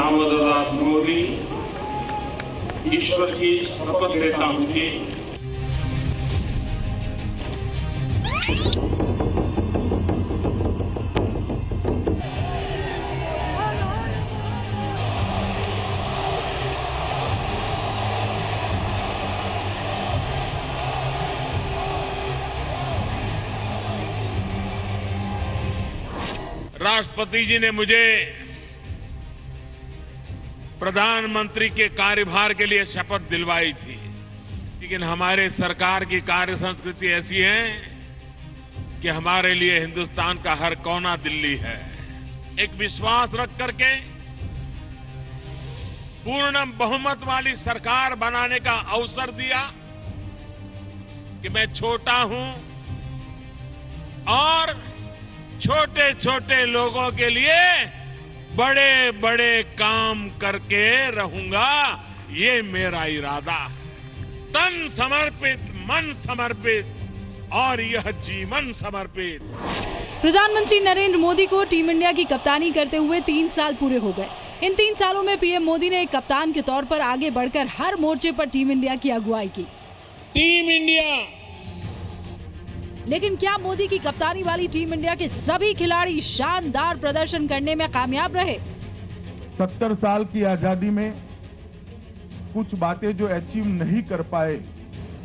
दामोदर दास मोदी ईश्वर की शपथ लेता हूं कि राष्ट्रपति जी ने मुझे प्रधानमंत्री के कार्यभार के लिए शपथ दिलवाई थी, लेकिन हमारे सरकार की कार्य संस्कृति ऐसी है कि हमारे लिए हिंदुस्तान का हर कोना दिल्ली है। एक विश्वास रख करके पूर्ण बहुमत वाली सरकार बनाने का अवसर दिया कि मैं छोटा हूं और छोटे छोटे लोगों के लिए बड़े बड़े काम करके रहूंगा, ये मेरा इरादा है। तन समर्पित, मन समर्पित और यह जीवन समर्पित। प्रधानमंत्री नरेंद्र मोदी को टीम इंडिया की कप्तानी करते हुए 3 साल पूरे हो गए। इन 3 सालों में पीएम मोदी ने एक कप्तान के तौर पर आगे बढ़कर हर मोर्चे पर टीम इंडिया की अगुवाई की। टीम इंडिया, लेकिन क्या मोदी की कप्तानी वाली टीम इंडिया के सभी खिलाड़ी शानदार प्रदर्शन करने में कामयाब रहे? 70 साल की आजादी में कुछ बातें जो अचीव नहीं कर पाए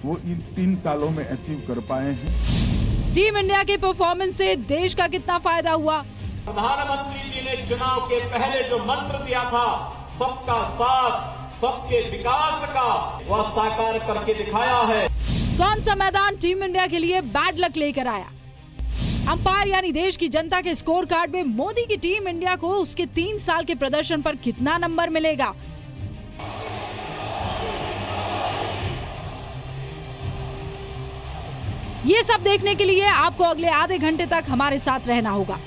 वो इन 3 सालों में अचीव कर पाए हैं। टीम इंडिया के परफॉर्मेंस से देश का कितना फायदा हुआ? प्रधानमंत्री जी ने चुनाव के पहले जो मंत्र दिया था, सबका साथ सबके विकास का, वह साकार करके दिखाया है। कौन सा मैदान टीम इंडिया के लिए बैड लक लेकर आया? अंपायर यानी देश की जनता के स्कोर कार्ड में मोदी की टीम इंडिया को उसके 3 साल के प्रदर्शन पर कितना नंबर मिलेगा? ये सब देखने के लिए आपको अगले आधे घंटे तक हमारे साथ रहना होगा,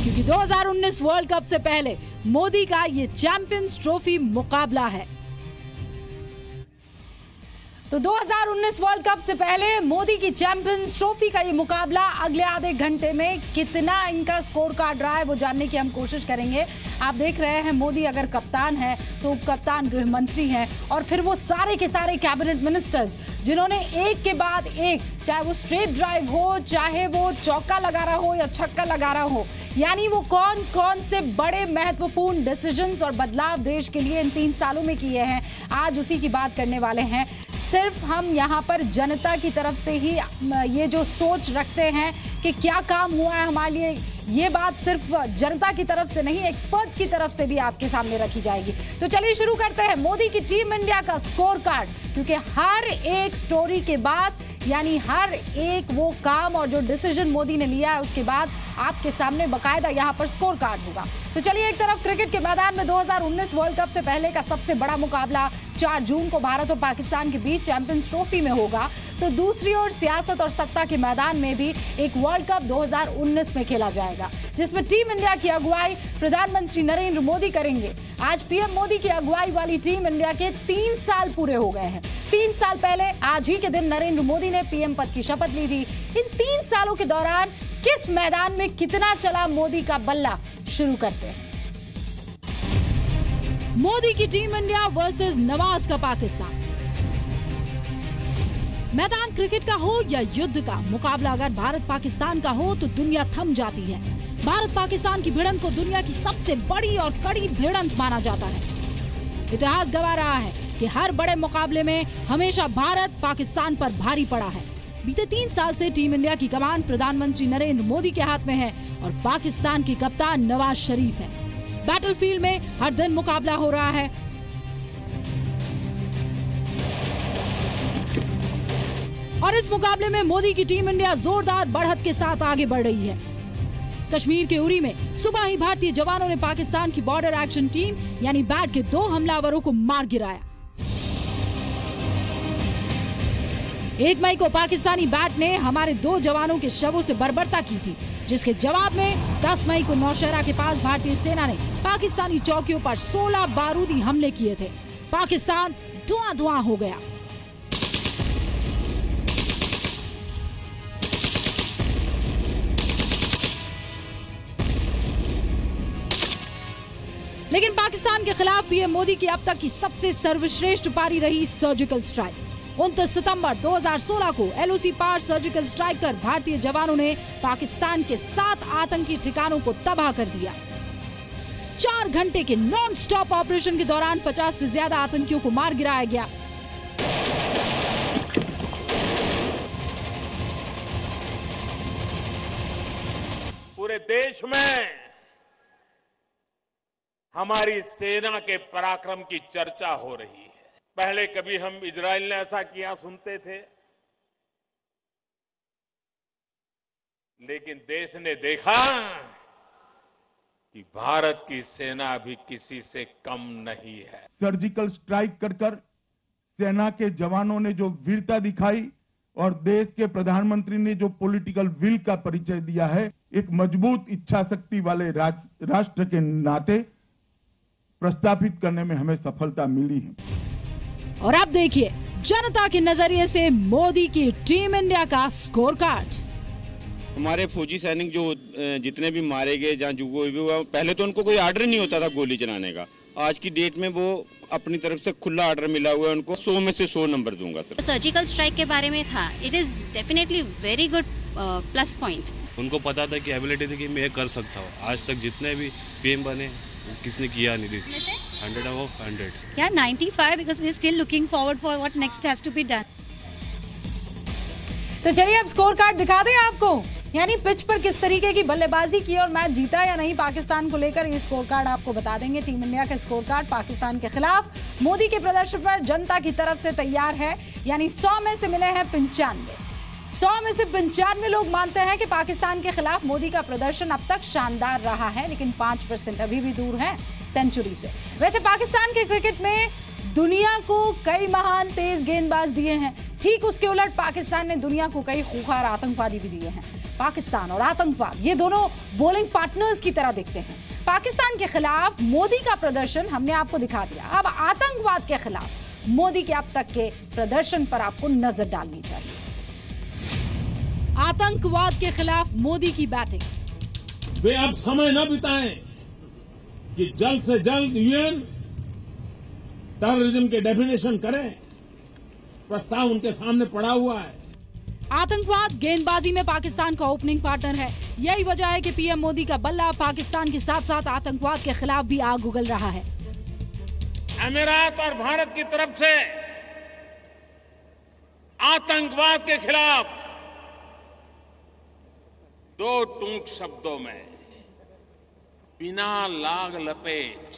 क्योंकि 2019 वर्ल्ड कप से पहले मोदी का ये चैंपियंस ट्रॉफी मुकाबला है। तो 2019 वर्ल्ड कप से पहले मोदी की चैंपियंस ट्रॉफी का ये मुकाबला अगले आधे घंटे में कितना इनका स्कोर कार्ड रहा है वो जानने की हम कोशिश करेंगे। आप देख रहे हैं मोदी अगर कप्तान है तो उप कप्तान गृह मंत्री हैं और फिर वो सारे के सारे कैबिनेट मिनिस्टर्स जिन्होंने एक के बाद एक, चाहे वो स्ट्रेट ड्राइव हो, चाहे वो चौका लगा रहा हो या छक्का लगा रहा हो, यानी वो कौन कौन से बड़े महत्वपूर्ण डिसीजंस और बदलाव देश के लिए इन 3 सालों में किए हैं, आज उसी की बात करने वाले हैं। सिर्फ हम यहाँ पर जनता की तरफ से ही ये जो सोच रखते हैं कि क्या काम हुआ है हमारे लिए, ये बात सिर्फ जनता की तरफ से नहीं, एक्सपर्ट्स की तरफ से भी आपके सामने रखी जाएगी। तो चलिए शुरू करते हैं मोदी की टीम इंडिया का स्कोर कार्ड, क्योंकि हर एक स्टोरी के बाद, यानी हर एक वो काम और जो डिसीजन मोदी ने लिया है उसके बाद आपके सामने बकायदा यहाँ पर स्कोर कार्ड होगा। तो चलिए, एक तरफ क्रिकेट के मैदान में 2019 वर्ल्ड कप से पहले का सबसे बड़ा मुकाबला 4 जून को भारत और पाकिस्तान के बीच चैंपियंस ट्रॉफी में होगा, तो दूसरी ओर सियासत और सत्ता के मैदान में भी एक वर्ल्ड कप 2019 में खेला जाएगा, जिसमें टीम इंडिया की अगुवाई प्रधानमंत्री नरेंद्र मोदी करेंगे। आज पीएम मोदी की अगुवाई वाली टीम इंडिया के 3 साल पूरे हो गए हैं। 3 साल पहले आज ही के दिन नरेंद्र मोदी ने पीएम पद की शपथ ली थी। इन 3 सालों के दौरान किस मैदान में कितना चला मोदी का बल्ला, शुरू करते हैं। मोदी की टीम इंडिया वर्सेस नवाज का पाकिस्तान। मैदान क्रिकेट का हो या युद्ध का, मुकाबला अगर भारत पाकिस्तान का हो तो दुनिया थम जाती है। भारत पाकिस्तान की भिड़ंत को दुनिया की सबसे बड़ी और कड़ी भिड़ंत माना जाता है। इतिहास गवाह रहा है कि हर बड़े मुकाबले में हमेशा भारत पाकिस्तान पर भारी पड़ा है। बीते 3 साल से टीम इंडिया की कमान प्रधानमंत्री नरेंद्र मोदी के हाथ में है और पाकिस्तान के कप्तान नवाज शरीफ है। बैटलफील्ड में हर दिन मुकाबला हो रहा है। और इस मुकाबले में मोदी की टीम इंडिया जोरदार बढ़त के साथ आगे बढ़ रही है। कश्मीर के उरी में सुबह ही भारतीय जवानों ने पाकिस्तान की बॉर्डर एक्शन टीम यानी बैट के 2 हमलावरों को मार गिराया। 1 मई को पाकिस्तानी बैट ने हमारे 2 जवानों के शवों से बर्बरता की थी, जिसके जवाब में 10 मई को नौशहरा के पास भारतीय सेना ने पाकिस्तानी चौकियों पर 16 बारूदी हमले किए थे। पाकिस्तान धुआं-धुआं हो गया। लेकिन पाकिस्तान के खिलाफ पीएम मोदी की अब तक की सबसे सर्वश्रेष्ठ पारी रही सर्जिकल स्ट्राइक। 29 सितंबर 2016 को एलओसी पार सर्जिकल स्ट्राइक कर भारतीय जवानों ने पाकिस्तान के 7 आतंकी ठिकानों को तबाह कर दिया। 4 घंटे के नॉन स्टॉप ऑपरेशन के दौरान 50 से ज्यादा आतंकियों को मार गिराया गया। पूरे देश में हमारी सेना के पराक्रम की चर्चा हो रही है। पहले कभी हम इजराइल ने ऐसा किया सुनते थे, लेकिन देश ने देखा कि भारत की सेना भी किसी से कम नहीं है। सर्जिकल स्ट्राइक कर सेना के जवानों ने जो वीरता दिखाई और देश के प्रधानमंत्री ने जो पॉलिटिकल विल का परिचय दिया है, एक मजबूत इच्छा शक्ति वाले राष्ट्र के नाते प्रस्तापित करने में हमें सफलता मिली है। और अब देखिए जनता के नजरिए से मोदी की टीम इंडिया का स्कोर कार्ड। हमारे फौजी सैनिक जो जितने भी मारे गए जहाँ जो कोई भी हुआ, पहले तो उनको कोई आर्डर नहीं होता था गोली चलाने का। आज की डेट में वो अपनी तरफ से खुला आर्डर मिला हुआ है उनको। 100 में से 100 नंबर दूंगा सर। सर्जिकल स्ट्राइक के बारे में था, it is definitely very good plus point. उनको पता था कि एबिलिटी थी कि मैं कर सकता हूँ। आज तक जितने भी पीएम बने किसने किया नहीं थी। 100 of 100। Yeah, 95 because we are still looking forward for what next has to be done. तो चलिए अब स्कोर कार्ड दिखा दें आपको, यानी पिच पर किस तरीके की बल्लेबाजी की और मैच जीता या नहीं पाकिस्तान को लेकर, ये स्कोर कार्ड आपको बता देंगे। टीम इंडिया का स्कोर कार्ड पाकिस्तान के खिलाफ मोदी के प्रदर्शन पर जनता की तरफ से तैयार है, यानी 100 में से मिले हैं 95। 100 में से 95 लोग मानते हैं कि पाकिस्तान के खिलाफ मोदी का प्रदर्शन अब तक शानदार रहा है, लेकिन 5% अभी भी दूर है सेंचुरी से। वैसे पाकिस्तान के क्रिकेट में दुनिया को कई महान तेज गेंदबाज दिए हैं, ठीक उसके उलट पाकिस्तान ने दुनिया को कई खूंखार आतंकवादी भी दिए हैं। पाकिस्तान और आतंकवाद ये दोनों बॉलिंग पार्टनर्स की तरह दिखते हैं। पाकिस्तान के खिलाफ मोदी का प्रदर्शन हमने आपको दिखा दिया, अब आतंकवाद के खिलाफ मोदी के अब तक के प्रदर्शन पर आपको नजर डालनी चाहिए। आतंकवाद के खिलाफ मोदी की बैटिंग। वे अब समय न बिताएं कि जल्द से जल्द यूएन टेररिज्म के डेफिनेशन करे, प्रस्ताव उनके सामने पड़ा हुआ है। आतंकवाद गेंदबाजी में पाकिस्तान का ओपनिंग पार्टनर है, यही वजह है कि पीएम मोदी का बल्ला पाकिस्तान के साथ साथ आतंकवाद के खिलाफ भी आग उगल रहा है। अमीरात और भारत की तरफ से आतंकवाद के खिलाफ 2 टूक शब्दों में बिना लाग लपेट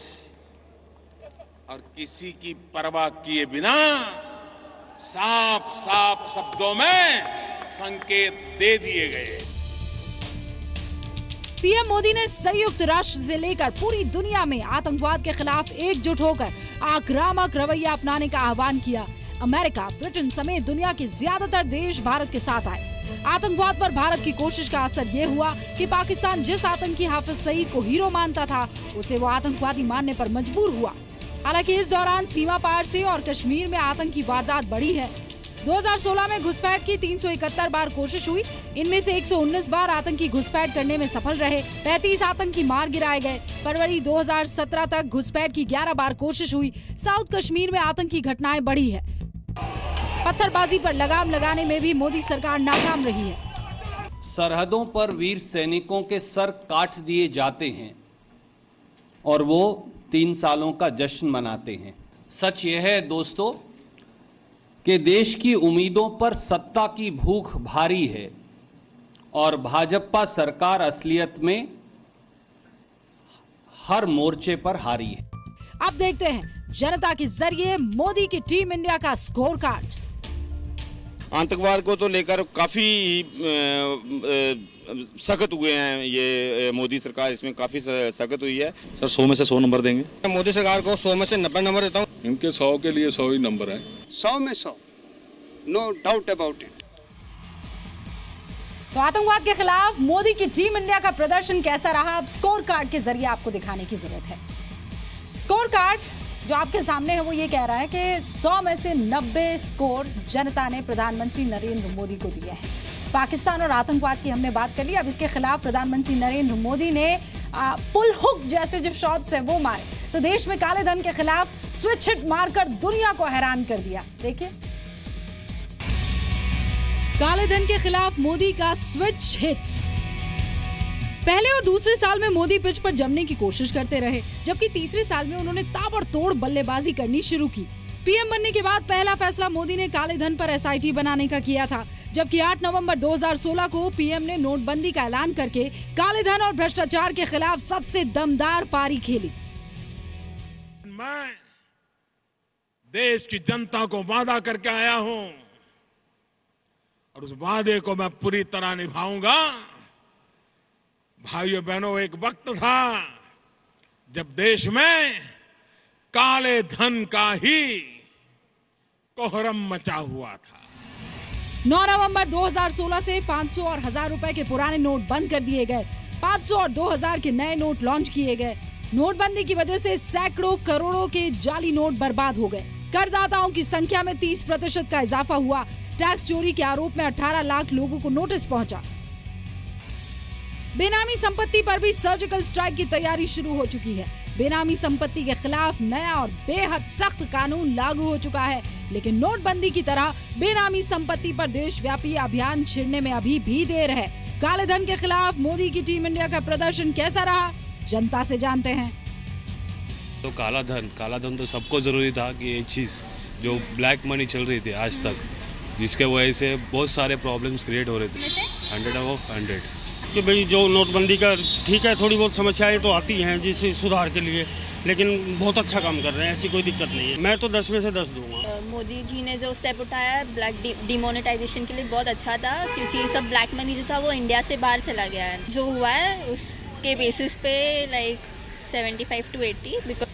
और किसी की परवाह किए बिना साफ साफ शब्दों में संकेत दे दिए गए। पीएम मोदी ने संयुक्त राष्ट्र से लेकर पूरी दुनिया में आतंकवाद के खिलाफ एकजुट होकर आक्रामक रवैया अपनाने का आह्वान किया। अमेरिका, ब्रिटेन समेत दुनिया के ज्यादातर देश भारत के साथ आए। आतंकवाद पर भारत की कोशिश का असर ये हुआ कि पाकिस्तान जिस आतंकी हाफिज सईद को हीरो मानता था, उसे वो आतंकवादी मानने पर मजबूर हुआ। हालांकि इस दौरान सीमा पार से और कश्मीर में आतंकी वारदात बढ़ी है। 2016 में घुसपैठ की 371 बार कोशिश हुई, इनमें से 119 बार आतंकी घुसपैठ करने में सफल रहे। 35 आतंकी मार गिराए गए। फरवरी 2017 तक घुसपैठ की 11 बार कोशिश हुई। साउथ कश्मीर में आतंकी घटनाएं बढ़ी है। पत्थरबाजी पर लगाम लगाने में भी मोदी सरकार नाकाम रही है। सरहदों पर वीर सैनिकों के सर काट दिए जाते हैं और वो 3 सालों का जश्न मनाते हैं। सच यह है दोस्तों कि देश की उम्मीदों पर सत्ता की भूख भारी है और भाजपा सरकार असलियत में हर मोर्चे पर हारी है। अब देखते हैं जनता के जरिए मोदी की टीम इंडिया का स्कोर कार्ड। आतंकवाद को तो लेकर काफी सख्त हुए हैं, ये मोदी सरकार इसमें काफी सख्त हुई है। सर 100 में से 100 नंबर देंगे। मोदी सरकार को 100 में से 90 नंबर देता हूँ। इनके 100 के लिए 100 ही नंबर है। 100 में 100, नो डाउट अबाउट इट। तो आतंकवाद के खिलाफ मोदी की टीम इंडिया का प्रदर्शन कैसा रहा, अब स्कोर कार्ड के जरिए आपको दिखाने की जरूरत है। स्कोर कार्ड जो आपके सामने है वो ये कह रहा है कि 100 में से 90 स्कोर जनता ने प्रधानमंत्री नरेंद्र मोदी को दिए हैं। पाकिस्तान और आतंकवाद की हमने बात कर ली। अब इसके खिलाफ प्रधानमंत्री नरेंद्र मोदी ने पुल हुक जैसे जो शॉट्स है वो मारे, तो देश में काले धन के खिलाफ स्विच हिट मारकर दुनिया को हैरान कर दिया। देखिए, काले धन के खिलाफ मोदी का स्विच हिट। पहले और दूसरे साल में मोदी पिच पर जमने की कोशिश करते रहे, जबकि तीसरे साल में उन्होंने ताबड़तोड़ बल्लेबाजी करनी शुरू की। पीएम बनने के बाद पहला फैसला मोदी ने काले धन पर एसआईटी बनाने का किया था, जबकि 8 नवंबर 2016 को पीएम ने नोटबंदी का ऐलान करके काले धन और भ्रष्टाचार के खिलाफ सबसे दमदार पारी खेली। मैं देश की जनता को वादा करके आया हूं और उस वादे को मैं पूरी तरह निभाऊंगा। भाइयों बहनों, एक वक्त था जब देश में काले धन का ही कोहरम मचा हुआ था। 9 नवंबर 2016 से 500 और 1000 रुपए के पुराने नोट बंद कर दिए गए। 500 और 2000 के नए नोट लॉन्च किए गए। नोटबंदी की वजह से सैकड़ों करोड़ों के जाली नोट बर्बाद हो गए। करदाताओं की संख्या में 30% का इजाफा हुआ। टैक्स चोरी के आरोप में 18 लाख लोगों को नोटिस पहुंचा। बेनामी संपत्ति पर भी सर्जिकल स्ट्राइक की तैयारी शुरू हो चुकी है। बेनामी संपत्ति के खिलाफ नया और बेहद सख्त कानून लागू हो चुका है, लेकिन नोटबंदी की तरह बेनामी संपत्ति पर देशव्यापी अभियान छिड़ने में अभी भी देर है। काले धन के खिलाफ मोदी की टीम इंडिया का प्रदर्शन कैसा रहा, जनता से जानते हैं। तो काला धन तो सबको जरूरी था कि ये चीज जो ब्लैक मनी चल रही थी आज तक, जिसके वजह से बहुत सारे प्रॉब्लम्स क्रिएट हो रहे थे। 100/100 कि भाई जो नोटबंदी का ठीक है, थोड़ी बहुत समस्याएं तो आती हैं जिससे सुधार के लिए, लेकिन बहुत अच्छा काम कर रहे हैं, ऐसी कोई दिक्कत नहीं है। मैं तो 10 में से 10 दूंगा। मोदी जी ने जो स्टेप उठाया है ब्लैक डिमोनेटाइजेशन के लिए बहुत अच्छा था, क्योंकि सब ब्लैक मनी जो था वो इंडिया से बाहर चला गया है। जो हुआ है उसके बेसिस पे लाइक 75 to 80 बिकॉज।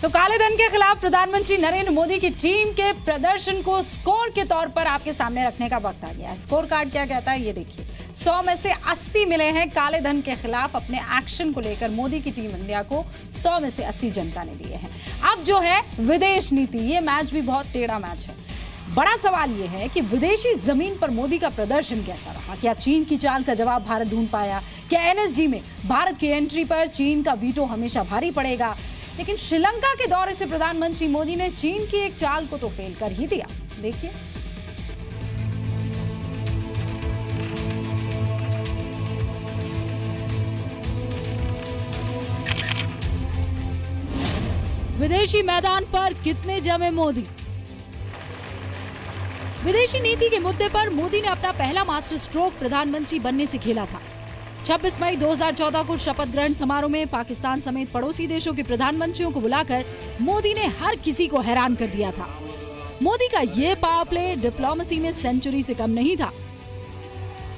तो काले धन के खिलाफ प्रधानमंत्री नरेंद्र मोदी की टीम के प्रदर्शन को स्कोर के तौर पर आपके सामने रखने का वक्त आ गया है। स्कोर कार्ड क्या कहता है ये देखिए। 100 में से 80 मिले हैं काले धन के खिलाफ अपने एक्शन को लेकर मोदी की टीम इंडिया को। 100 में से 80 जनता ने दिए हैं। अब जो है विदेश नीति, ये मैच भी बहुत टेढ़ा मैच है। बड़ा सवाल यह है कि विदेशी जमीन पर मोदी का प्रदर्शन कैसा रहा। क्या चीन की चाल का जवाब भारत ढूंढ पाया? क्या एनएसजी में भारत की एंट्री पर चीन का वीटो हमेशा भारी पड़ेगा? लेकिन श्रीलंका के दौरे से प्रधानमंत्री मोदी ने चीन की एक चाल को तो फेल कर ही दिया। देखिए, विदेशी मैदान पर कितने जमे मोदी। विदेशी नीति के मुद्दे पर मोदी ने अपना पहला मास्टर स्ट्रोक प्रधानमंत्री बनने से खेला था। 26 मई 2014 को शपथ ग्रहण समारोह में पाकिस्तान समेत पड़ोसी देशों के प्रधानमंत्रियों को बुलाकर मोदी ने हर किसी को हैरान कर दिया था। मोदी का ये पावर प्ले डिप्लोमेसी में सेंचुरी से कम नहीं था।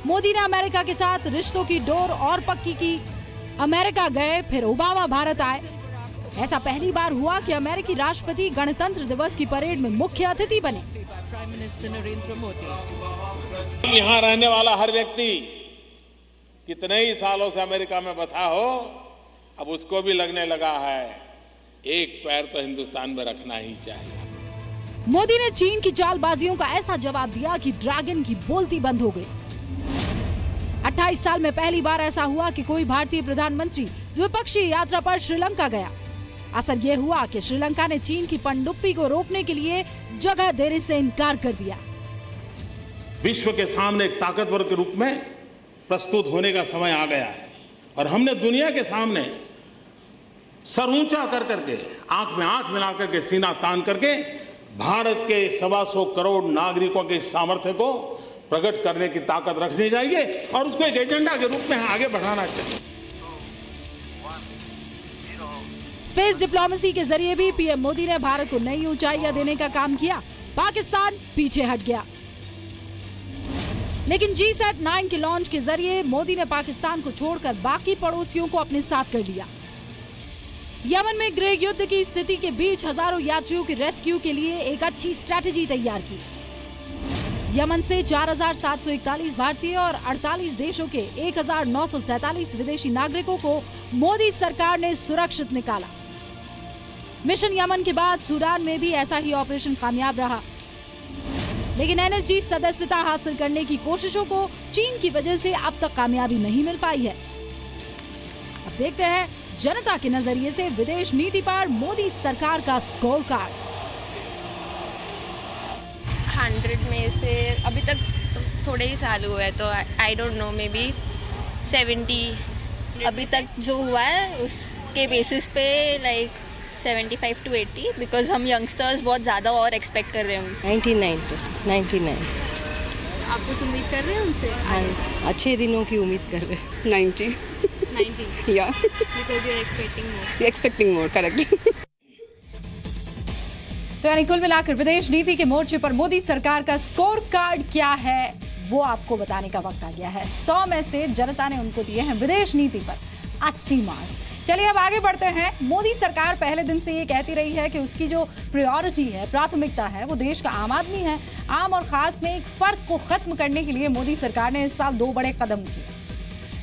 मोदी ने अमेरिका के साथ रिश्तों की डोर और पक्की की। अमेरिका गए, फिर ओबामा भारत आए। ऐसा पहली बार हुआ कि अमेरिकी राष्ट्रपति गणतंत्र दिवस की परेड में मुख्य अतिथि बने। यहाँ रहने वाला हर व्यक्ति कितने ही सालों से अमेरिका में बसा हो, अब उसको भी लगने लगा है एक पैर तो हिंदुस्तान में रखना ही चाहिए। मोदी ने चीन की चालबाजियों का ऐसा जवाब दिया कि ड्रैगन की बोलती बंद हो गई। 28 साल में पहली बार ऐसा हुआ कि कोई भारतीय प्रधानमंत्री द्विपक्षीय यात्रा पर श्रीलंका गया। असर ये हुआ कि श्रीलंका ने चीन की पनडुब्बी को रोकने के लिए जगह देने से इनकार कर दिया। विश्व के सामने एक ताकतवर के रूप में प्रस्तुत होने का समय आ गया है और हमने दुनिया के सामने सर ऊंचा कर करके, आंख में आंख मिला करके, सीना तान करके भारत के 125 करोड़ नागरिकों के सामर्थ्य को प्रकट करने की ताकत रखनी चाहिए और उसको एक एजेंडा के रूप में आगे बढ़ाना चाहिए। स्पेस डिप्लोमेसी के जरिए भी पीएम मोदी ने भारत को नई ऊंचाइयां देने का काम किया। पाकिस्तान पीछे हट गया। लेकिन GSAT-9 के लॉन्च के जरिए मोदी ने पाकिस्तान को छोड़कर बाकी पड़ोसियों को अपने साथ कर लिया। यमन में गृह युद्ध की स्थिति के बीच हजारों यात्रियों के रेस्क्यू के लिए एक अच्छी स्ट्रैटेजी तैयार की। यमन से 4,741 भारतीय और 48 देशों के 1,947 विदेशी नागरिकों को मोदी सरकार ने सुरक्षित निकाला। मिशन यमन के बाद सूडान में भी ऐसा ही ऑपरेशन कामयाब रहा। लेकिन NSG सदस्यता हासिल करने की कोशिशों को चीन की वजह से अब तक कामयाबी नहीं मिल पाई है। अब देखते हैं जनता के नजरिए से विदेश नीति पर मोदी सरकार का स्कोर कार्ड। 100 में से अभी तक तो थोड़े ही साल हुए हैं, तो I don't know, may be 70। अभी तक जो हुआ है उसके बेसिस पे लाइक 75 to 80, बिकॉज हम यंगस्टर्स बहुत ज़्यादा और एक्सपेक्ट कर रहे हैं उनसे। 99। आप कुछ उम्मीद कर रहे हैं उनसे? हाँ, अच्छे दिनों की उम्मीद कर रहे हैं। 90 या because you expecting more, correct. तो यानी कुल मिलाकर विदेश नीति के मोर्चे पर मोदी सरकार का स्कोर कार्ड क्या है वो आपको बताने का वक्त आ गया है। 100 में से जनता ने उनको दिए हैं विदेश नीति पर 80 मार्क्स। चलिए अब आगे बढ़ते हैं। मोदी सरकार पहले दिन से ये कहती रही है कि उसकी जो प्रायोरिटी है, प्राथमिकता है, वो देश का आम आदमी है। आम और खास में एक फर्क को खत्म करने के लिए मोदी सरकार ने इस साल 2 बड़े कदम किए।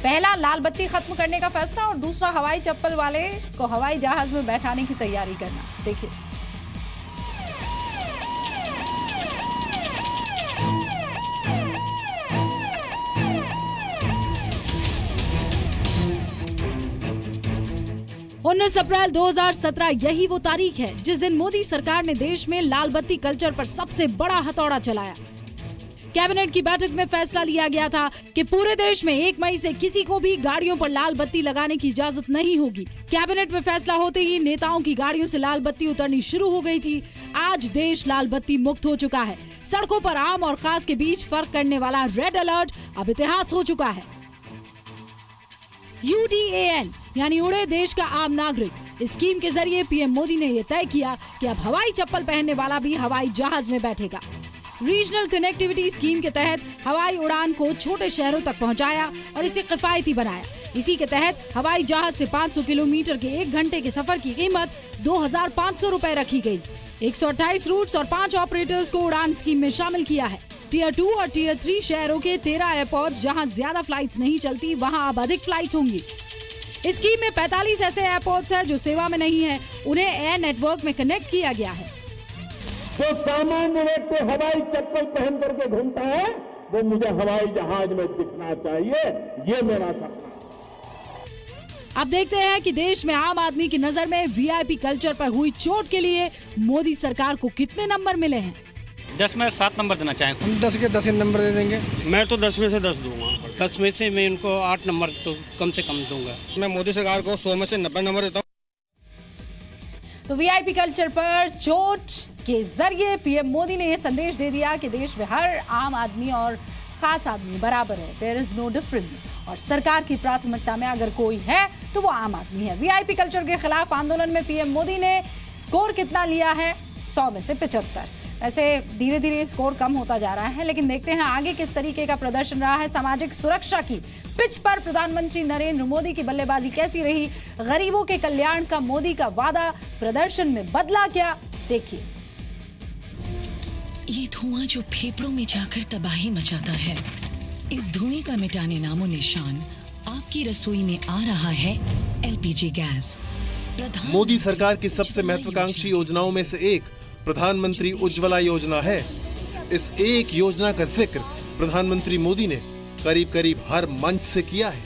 पहला, लाल बत्ती खत्म करने का फैसला, और दूसरा, हवाई चप्पल वाले को हवाई जहाज में बैठाने की तैयारी करना। देखिए, अप्रैल 2017 यही वो तारीख है जिस दिन मोदी सरकार ने देश में लाल बत्ती कल्चर पर सबसे बड़ा हथौड़ा चलाया। कैबिनेट की बैठक में फैसला लिया गया था कि पूरे देश में 1 मई से किसी को भी गाड़ियों पर लाल बत्ती लगाने की इजाजत नहीं होगी। कैबिनेट में फैसला होते ही नेताओं की गाड़ियों से लाल बत्ती उतरनी शुरू हो गई थी। आज देश लाल बत्ती मुक्त हो चुका है। सड़कों पर आम और खास के बीच फर्क करने वाला रेड अलर्ट अब इतिहास हो चुका है। UDAN यानी उड़े देश का आम नागरिक, इस स्कीम के जरिए पीएम मोदी ने यह तय किया कि अब हवाई चप्पल पहनने वाला भी हवाई जहाज में बैठेगा। रीजनल कनेक्टिविटी स्कीम के तहत हवाई उड़ान को छोटे शहरों तक पहुंचाया और इसे किफायती बनाया। इसी के तहत हवाई जहाज से 500 किलोमीटर के 1 घंटे के सफर की कीमत 2,500 रुपए रखी गई। 128 रूट्स और 5 ऑपरेटर्स को उड़ान स्कीम में शामिल किया है। टियर 2 और टियर 3 शहरों के 13 एयरपोर्ट्स जहां ज्यादा फ्लाइट्स नहीं चलती, वहां अब अधिक फ्लाइट्स होंगी। इस स्कीम में 45 ऐसे एयरपोर्ट्स हैं जो सेवा में नहीं है, उन्हें एयर नेटवर्क में कनेक्ट किया गया है। जो सामान्य व्यक्ति हवाई चप्पल पहन करके घूमता है, वो मुझे हवाई जहाज में दिखना चाहिए, ये मेरा सपना। अब देखते हैं कि देश में आम आदमी की नजर में VIP कल्चर पर हुई चोट के लिए मोदी सरकार को कितने नंबर मिले हैं। 10 में 7 नंबर देना चाहें। हम 10 के 10 नंबर दे देंगे। मैं तो 10 में से 10 दूंगा। 10 में से मैं इनको 8 नंबर तो कम से कम दूंगा। मैं मोदी सरकार को 100 में से 90 नंबर देता हूँ। तो VIP कल्चर पर चोट के जरिए पीएम मोदी ने यह संदेश दे दिया कि देश में हर आम आदमी और खास आदमी बराबर है। There is no difference. और सरकार की प्राथमिकता में अगर कोई है तो वो आम आदमी है। VIP कल्चर के खिलाफ आंदोलन में पीएम मोदी ने स्कोर कितना लिया है? 100 में से 75। ऐसे धीरे धीरे स्कोर कम होता जा रहा है, लेकिन देखते हैं आगे किस तरीके का प्रदर्शन रहा है। सामाजिक सुरक्षा की पिच पर प्रधानमंत्री नरेंद्र मोदी की बल्लेबाजी कैसी रही? गरीबों के कल्याण का मोदी का वादा प्रदर्शन में बदला क्या? देखिए, ये धुआं जो फेफड़ों में जाकर तबाही मचाता है, इस धुएं का मिटाने नामो निशान आपकी रसोई में आ रहा है LPG गैस। मोदी सरकार की सबसे महत्वाकांक्षी योजनाओं में से एक प्रधानमंत्री उज्ज्वला योजना है। इस एक योजना का जिक्र प्रधानमंत्री मोदी ने करीब करीब हर मंच से किया है।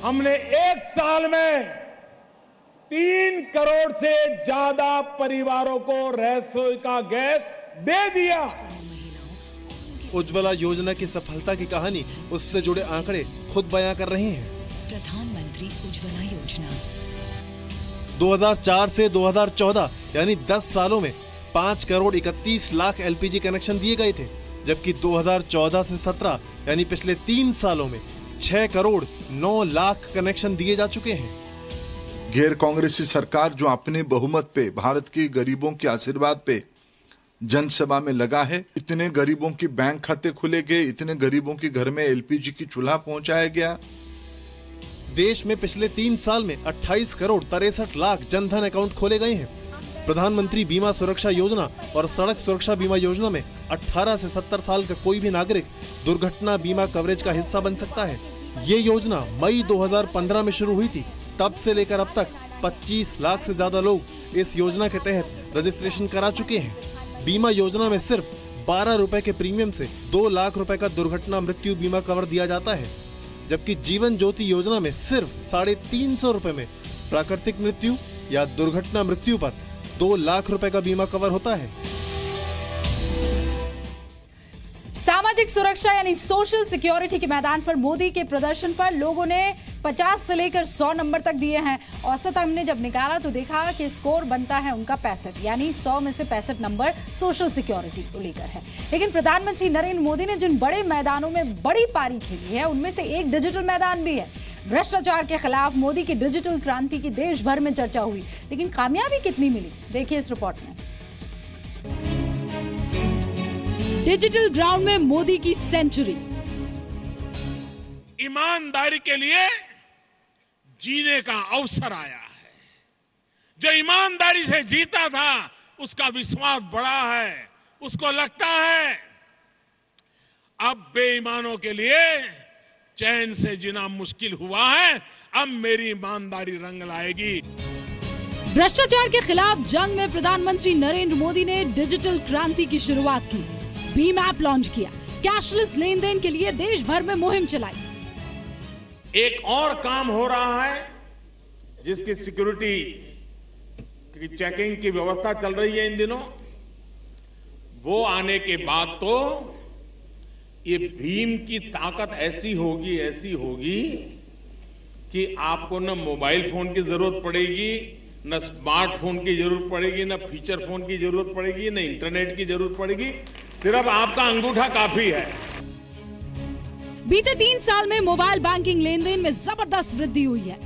हमने 1 साल में 3 करोड़ से ज्यादा परिवारों को रसोई का गैस दे दिया। उज्ज्वला योजना की सफलता की कहानी उससे जुड़े आंकड़े खुद बयां कर रहे हैं। प्रधानमंत्री उज्ज्वला योजना 2004 से 2014 यानी 10 सालों में 5 करोड़ 31 लाख LPG कनेक्शन दिए गए थे, जबकि 2014 से 17 यानी पिछले 3 सालों में 6 करोड़ 9 लाख कनेक्शन दिए जा चुके हैं। गैर कांग्रेसी सरकार जो अपने बहुमत पे, भारत के गरीबों के आशीर्वाद पे जनसेवा में लगा है, इतने गरीबों के बैंक खाते खुले गए, इतने गरीबों के घर में LPG की चूल्हा पहुंचाया गया। देश में पिछले 3 साल में 28 करोड़ 63 लाख जनधन अकाउंट खोले गए हैं। प्रधानमंत्री बीमा सुरक्षा योजना और सड़क सुरक्षा बीमा योजना में 18 से 70 साल का कोई भी नागरिक दुर्घटना बीमा कवरेज का हिस्सा बन सकता है। ये योजना मई 2015 में शुरू हुई थी। तब से लेकर अब तक 25 लाख से ज्यादा लोग इस योजना के तहत रजिस्ट्रेशन करा चुके हैं। बीमा योजना में सिर्फ 12 रुपए के प्रीमियम से 2 लाख रुपए का दुर्घटना मृत्यु बीमा कवर दिया जाता है, जबकि जीवन ज्योति योजना में सिर्फ 350 रुपए में प्राकृतिक मृत्यु या दुर्घटना मृत्यु पर 2 लाख रुपए का बीमा कवर होता है। सामाजिक सुरक्षा यानी सोशल सिक्योरिटी के मैदान पर मोदी के प्रदर्शन पर लोगों ने 50 से लेकर 100 नंबर तक दिए हैं। औसत हमने जब निकाला तो देखा कि स्कोर बनता है उनका 65, यानी 100 में से 65 नंबर सोशल सिक्योरिटी को लेकर है। लेकिन प्रधानमंत्री नरेंद्र मोदी ने जिन बड़े मैदानों में बड़ी पारी खेली है उनमें से एक डिजिटल मैदान भी है। भ्रष्टाचार के खिलाफ मोदी की डिजिटल क्रांति की देश भर में चर्चा हुई, लेकिन कामयाबी कितनी मिली, देखिए इस रिपोर्ट में। डिजिटल ग्राउंड में मोदी की सेंचुरी। ईमानदारी के लिए जीने का अवसर आया है। जो ईमानदारी से जीता था उसका विश्वास बढ़ा है, उसको लगता है अब बेईमानों के लिए चैन से जीना मुश्किल हुआ है, अब मेरी ईमानदारी रंग लाएगी। भ्रष्टाचार के खिलाफ जंग में प्रधानमंत्री नरेंद्र मोदी ने डिजिटल क्रांति की शुरुआत की, भीम ऐप लॉन्च किया, कैशलेस लेन देन के लिए देश भर में मुहिम चलाई। एक और काम हो रहा है जिसकी सिक्योरिटी की चेकिंग की व्यवस्था चल रही है इन दिनों। वो आने के बाद तो ये भीम की ताकत ऐसी होगी कि आपको न मोबाइल फोन की जरूरत पड़ेगी, न स्मार्टफोन की जरूरत पड़ेगी, न फीचर फोन की जरूरत पड़ेगी, न इंटरनेट की जरूरत पड़ेगी, सिर्फ आपका अंगूठा काफी है। बीते 3 साल में मोबाइल बैंकिंग लेन देन में जबरदस्त वृद्धि हुई है।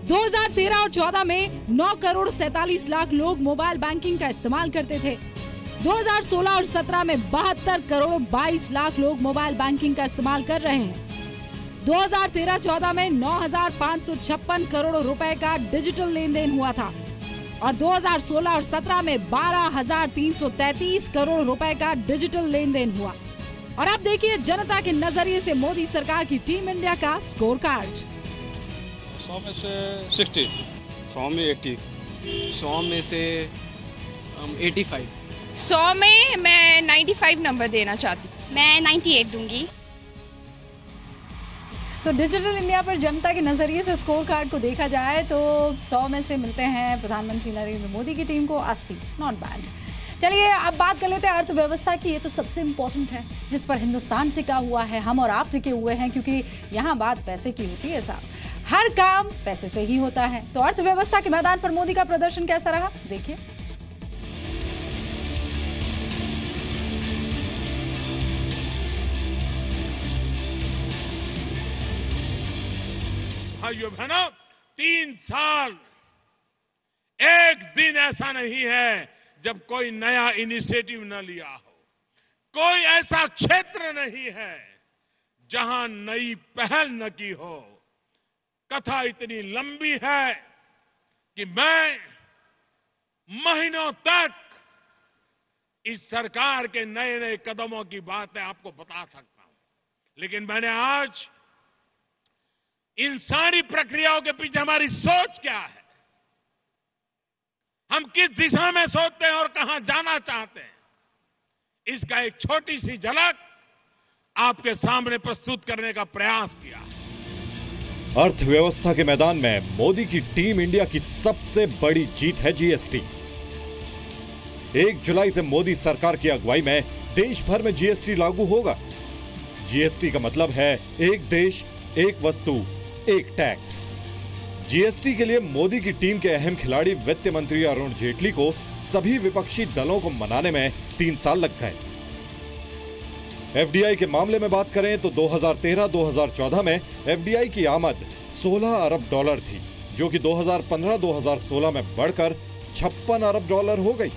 2013 और 14 में 9 करोड़ 47 लाख लोग मोबाइल बैंकिंग का इस्तेमाल करते थे। 2016 और 17 में 72 करोड़ 22 लाख लोग मोबाइल बैंकिंग का इस्तेमाल कर रहे हैं। 2013-14 में 9,556 करोड़ रुपए का डिजिटल लेन देन हुआ था और 2016 और 17 में 12,333 करोड़ रुपए का डिजिटल लेन देन हुआ। और अब देखिए जनता के नजरिए से मोदी सरकार की टीम इंडिया का स्कोर कार्ड। 100 में से 60, 100 में 80, 100 में से 85, 100 में मैं 95 नंबर देना चाहती हूँ। मैं 98 दूंगी। तो डिजिटल इंडिया पर जनता के नजरिए से स्कोर कार्ड को देखा जाए तो 100 में से मिलते हैं प्रधानमंत्री नरेंद्र मोदी की टीम को 80, नॉट बैड। चलिए अब बात कर लेते हैं अर्थव्यवस्था की। ये तो सबसे इम्पोर्टेंट है जिस पर हिंदुस्तान टिका हुआ है, हम और आप टिके हुए हैं, क्योंकि यहाँ बात पैसे की होती है साहब। हर काम पैसे से ही होता है। तो अर्थव्यवस्था के मैदान पर मोदी का प्रदर्शन कैसा रहा, देखिए। भाइयों बहनों, 3 साल, एक दिन ऐसा नहीं है जब कोई नया इनिशिएटिव न लिया हो। कोई ऐसा क्षेत्र नहीं है जहां नई पहल न की हो। कथा इतनी लंबी है कि मैं महीनों तक इस सरकार के नए नए कदमों की बातें आपको बता सकता हूं, लेकिन मैंने आज इन सारी प्रक्रियाओं के पीछे हमारी सोच क्या है, हम किस दिशा में सोचते हैं और कहां जाना चाहते हैं, इसका एक छोटी सी झलक आपके सामने प्रस्तुत करने का प्रयास किया है। अर्थव्यवस्था के मैदान में मोदी की टीम इंडिया की सबसे बड़ी जीत है जीएसटी। 1 जुलाई से मोदी सरकार की अगुवाई में देश भर में जीएसटी लागू होगा। जीएसटी का मतलब है एक देश, एक वस्तु, एक टैक्स। जीएसटी के लिए मोदी की टीम के अहम खिलाड़ी वित्त मंत्री अरुण जेटली को सभी विपक्षी दलों को मनाने में 3 साल लग गए। एफडीआई के मामले में बात करें तो 2013-2014 में एफडीआई की आमद $16 अरब थी, जो कि 2015-2016 में बढ़कर $56 अरब हो गई।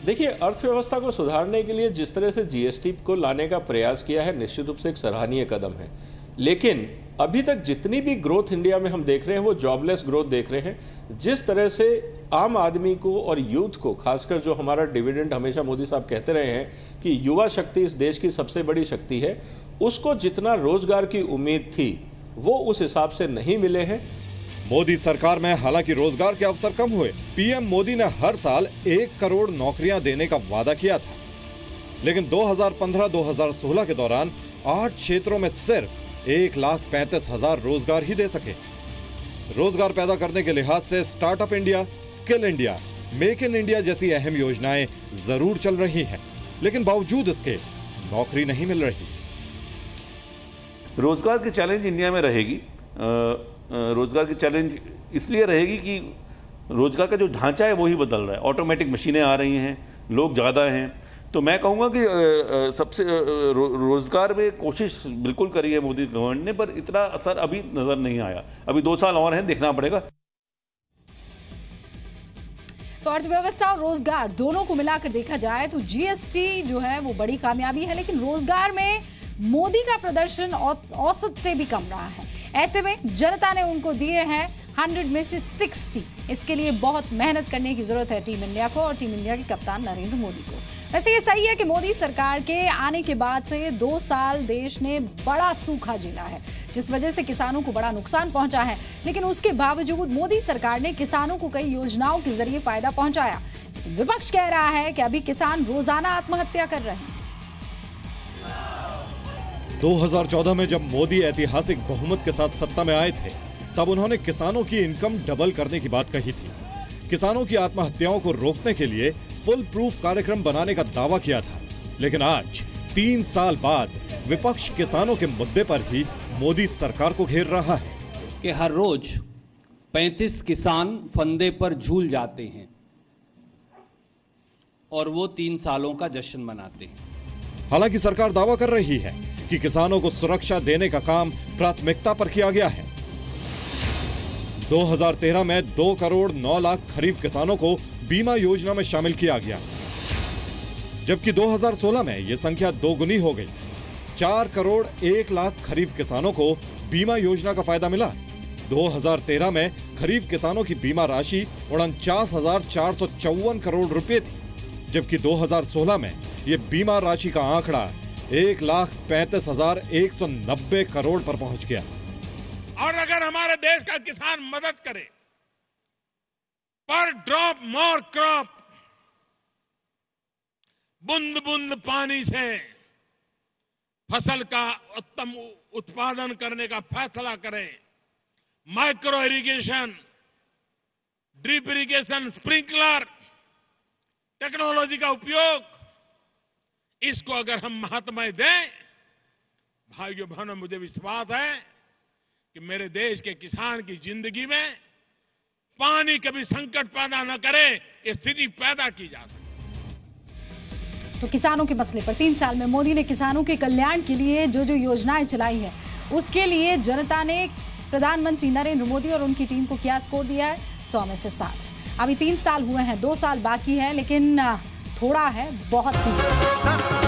देखिए, अर्थव्यवस्था को सुधारने के लिए जिस तरह से जीएसटी को लाने का प्रयास किया है, निश्चित रूप से एक सराहनीय कदम है। लेकिन अभी तक जितनी भी ग्रोथ इंडिया में हम देख रहे हैं वो जॉबलेस ग्रोथ देख रहे हैं। जिस तरह से आम आदमी को और यूथ को, खासकर जो हमारा डिविडेंड हमेशा मोदी साहब कहते रहे हैं कि युवा शक्ति इस देश की सबसे बड़ी शक्ति है, उसको जितना रोजगार की उम्मीद थी वो उस हिसाब से नहीं मिले हैं। मोदी सरकार में हालांकि रोजगार के अवसर कम हुए। पीएम मोदी ने हर साल 1 करोड़ नौकरियां देने का वादा किया था। लेकिन 2015-2016 के दौरान 8 क्षेत्रों में सिर्फ 1,35,000 रोजगार ही दे सके। रोजगार पैदा करने के लिहाज से startup India, skill India, make in India जैसी अहम योजनाएं जरूर चल रही हैं, लेकिन बावजूद इसके नौकरी नहीं मिल रही। रोजगार की चैलेंज इंडिया में रहेगी। रोजगार की चैलेंज इसलिए रहेगी कि रोजगार का जो ढांचा है वो ही बदल रहा है। ऑटोमेटिक मशीनें आ रही हैं, लोग ज़्यादा हैं, तो मैं कहूँगा कि सबसे रोजगार में कोशिश बिल्कुल करी है मोदी गवर्नमेंट ने, पर इतना असर अभी नजर नहीं आया। अभी 2 साल और हैं, देखना पड़ेगा। तो अर्थव्यवस्था और रोजगार दोनों को मिलाकर देखा जाए तो जीएसटी जो है वो बड़ी कामयाबी है, लेकिन रोजगार में मोदी का प्रदर्शन औसत से भी कम रहा है। ऐसे में जनता ने उनको दिए हैं 100 में से 60। इसके लिए बहुत मेहनत करने की जरूरत है टीम इंडिया को और टीम इंडिया के कप्तान नरेंद्र मोदी को। वैसे ये सही है कि मोदी सरकार के आने के बाद से 2 साल देश ने बड़ा सूखा झेला है, जिस वजह से किसानों को बड़ा नुकसान पहुंचा है, लेकिन उसके बावजूद मोदी सरकार ने किसानों को कई योजनाओं के जरिए फायदा पहुंचाया। विपक्ष कह रहा है कि अभी किसान रोजाना आत्महत्या कर रहे हैं। 2014 में जब मोदी ऐतिहासिक बहुमत के साथ सत्ता में आए थे, तब उन्होंने किसानों की इनकम डबल करने की बात कही थी। किसानों की आत्महत्याओं को रोकने के लिए फुल प्रूफ कार्यक्रम बनाने का दावा किया था, लेकिन आज 3 साल बाद विपक्ष किसानों के मुद्दे पर ही मोदी सरकार को घेर रहा है कि हर रोज 35 किसान फंदे पर झूल जाते हैं और वो 3 सालों का जश्न मनाते हैं। हालांकि सरकार दावा कर रही है कि किसानों को सुरक्षा देने का काम प्राथमिकता पर किया गया है। 2013 में 2 करोड़ 9 लाख खरीफ किसानों को बीमा योजना में शामिल किया गया, जबकि 2016 में यह संख्या 2 गुनी हो गई। 4 करोड़ 1 लाख खरीफ किसानों को बीमा योजना का फायदा मिला। 2013 में खरीफ किसानों की बीमा राशि 49,454 करोड़ रुपए थी, जबकि 2016 में यह बीमा राशि का आंकड़ा 1,35,190 करोड़ पर पहुंच गया। और अगर हमारे देश का किसान मदद करे, पर ड्रॉप मोर क्रॉप, बूंद बूंद पानी से फसल का उत्तम उत्पादन करने का फैसला करे, micro irrigation, drip irrigation, sprinkler technology का उपयोग, इसको अगर हम महत्व दें, भाइयों बहनों, मुझे विश्वास है कि मेरे देश के किसान की जिंदगी में पानी कभी संकट पैदा न करे, ये स्थिति पैदा की जा सके। तो किसानों के मसले पर 3 साल में मोदी ने किसानों के कल्याण के लिए जो जो योजनाएं चलाई है, उसके लिए जनता ने प्रधानमंत्री नरेंद्र मोदी और उनकी टीम को क्या स्कोर दिया है? 100 में से 60। अभी 3 साल हुए हैं, 2 साल बाकी है, लेकिन थोड़ा है, बहुत की जरूरत।